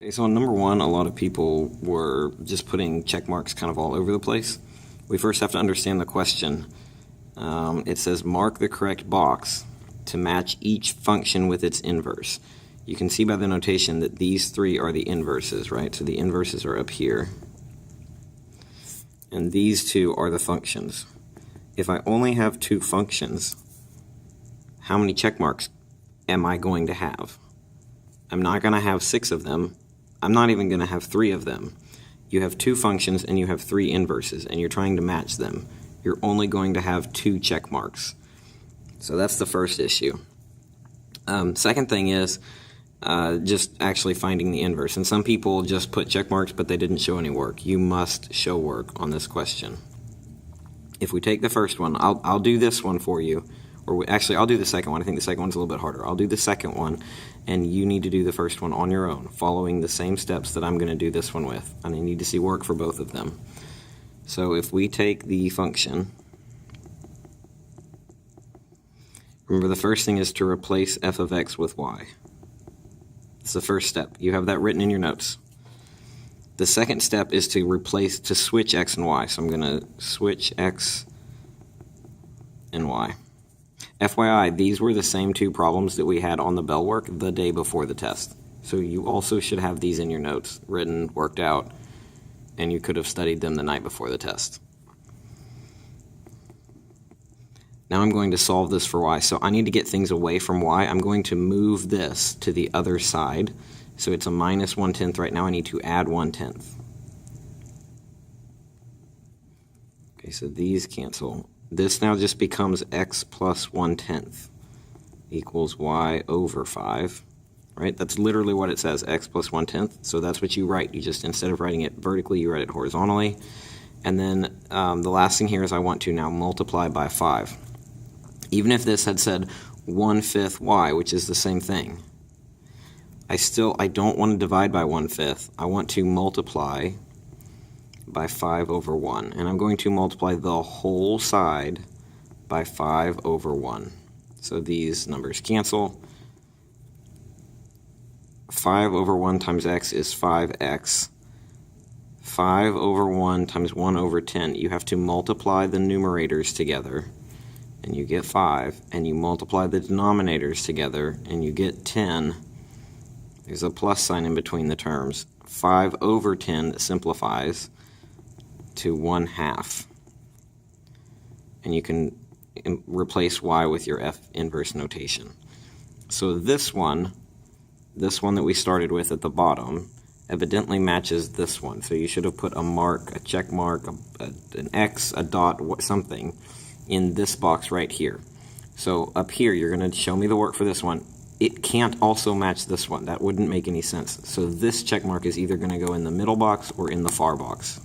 Okay, so on number one, a lot of people were just putting check marks kind of all over the place. We first have to understand the question. It says mark the correct box to match each function with its inverse. You can see by the notation that these three are the inverses, right? So the inverses are up here. And these two are the functions. If I only have two functions, how many check marks am I going to have? I'm not going to have 6 of them. I'm not even going to have 3 of them. You have 2 functions and you have 3 inverses, and you're trying to match them. You're only going to have 2 check marks. So that's the first issue. Second thing is just actually finding the inverse. And some people just put check marks, but they didn't show any work. You must show work on this question. If we take the first one, I'll do this one for you. Actually, I'll do the second one. I think the second one's a little bit harder. I'll do the second one, and you need to do the first one on your own, following the same steps that I'm going to do this one with. And I need to see work for both of them. So if we take the function, remember the first thing is to replace f of x with y. It's the first step. You have that written in your notes. The second step is to switch x and y. So I'm going to switch x and y. FYI, these were the same 2 problems that we had on the Bell work the day before the test. So you also should have these in your notes, written, worked out, and you could have studied them the night before the test. Now I'm going to solve this for y. So I need to get things away from y. I'm going to move this to the other side. So it's a minus 1/10 right now. I need to add 1/10. Okay, so these cancel. This now just becomes x plus 1/10 equals y over 5, right? That's literally what it says, x plus 1/10. So that's what you write. You just, instead of writing it vertically, you write it horizontally. And then the last thing here is I want to now multiply by 5. Even if this had said 1/5 y, which is the same thing, I don't want to divide by 1/5. I want to multiply by 5 over 1. And I'm going to multiply the whole side by 5 over 1. So these numbers cancel. 5 over 1 times x is 5x. 5 over 1 times 1 over 10. You have to multiply the numerators together, and you get 5. And you multiply the denominators together, and you get 10. There's a plus sign in between the terms. 5 over 10 simplifies to 1/2. And you can replace y with your f inverse notation. So this one that we started with at the bottom, evidently matches this one. So you should have put a mark, a check mark, an X, a dot, something in this box right here. So up here, you're going to show me the work for this one. It can't also match this one. That wouldn't make any sense. So this check mark is either going to go in the middle box or in the far box.